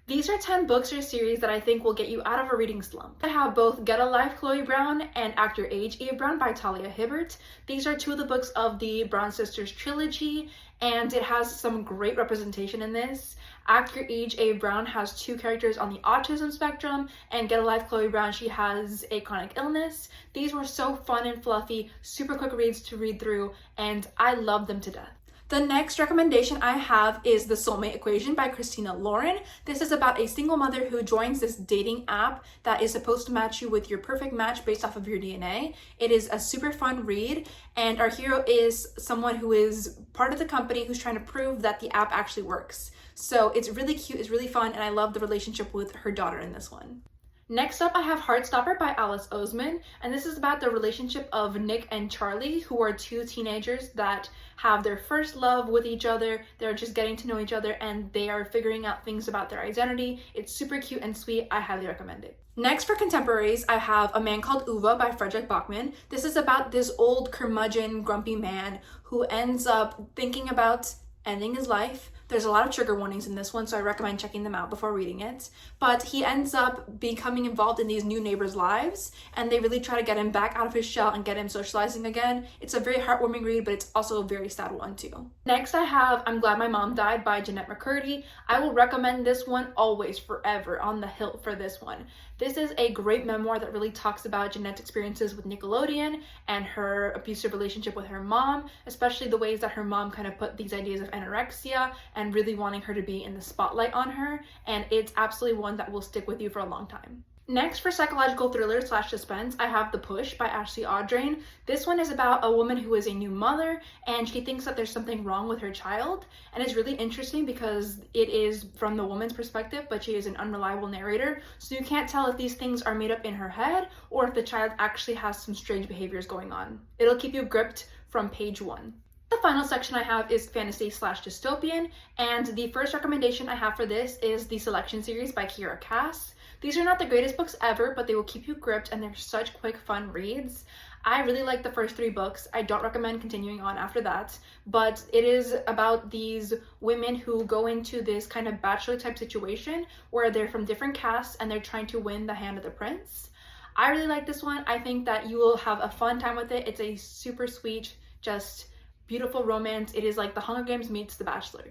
These are 10 books or series that I think will get you out of a reading slump. I have both Get a Life, Chloe Brown and Act Your Age, Eve Brown by Talia Hibbert. These are two of the books of the Brown Sisters trilogy, and it has some great representation in this. Act Your Age, Eve Brown has two characters on the autism spectrum, and Get a Life, Chloe Brown, she has a chronic illness. These were so fun and fluffy, super quick reads to read through, and I love them to death. The next recommendation I have is The Soulmate Equation by Christina Lauren. This is about a single mother who joins this dating app that is supposed to match you with your perfect match based off of your DNA. It is a super fun read, and our hero is someone who is part of the company who's trying to prove that the app actually works. So it's really cute, it's really fun, and I love the relationship with her daughter in this one. Next up, I have Heartstopper by Alice Oseman, and this is about the relationship of Nick and Charlie, who are two teenagers that have their first love with each other. They're just getting to know each other, and they are figuring out things about their identity. It's super cute and sweet. I highly recommend it. Next, for contemporaries, I have A Man Called Uwe by Frederick Bachman. This is about this old curmudgeon, grumpy man who ends up thinking about ending his life. There's a lot of trigger warnings in this one, so I recommend checking them out before reading it. But he ends up becoming involved in these new neighbors' lives, and they really try to get him back out of his shell and get him socializing again. It's a very heartwarming read, but it's also a very sad one too. Next, I have I'm Glad My Mom Died by Jeanette McCurdy. I will recommend this one always, forever, on the hilt for this one. This is a great memoir that really talks about Jeanette's experiences with Nickelodeon and her abusive relationship with her mom, especially the ways that her mom kind of put these ideas of anorexia and really wanting her to be in the spotlight on her, and it's absolutely one that will stick with you for a long time. Next, for psychological thriller / suspense, I have The Push by Ashley Audrain. This one is about a woman who is a new mother, and she thinks that there's something wrong with her child, and it's really interesting because it is from the woman's perspective, but she is an unreliable narrator, so you can't tell if these things are made up in her head or if the child actually has some strange behaviors going on. It'll keep you gripped from page 1. The final section I have is fantasy / dystopian, and the first recommendation I have for this is the Selection series by Kiera Cass. These are not the greatest books ever, but they will keep you gripped, and they're such quick, fun reads. I really like the first 3 books. I don't recommend continuing on after that, but it is about these women who go into this kind of bachelor type situation where they're from different castes and they're trying to win the hand of the prince. I really like this one. I think that you will have a fun time with it. It's a super sweet, just beautiful romance. It is like The Hunger Games meets The Bachelor.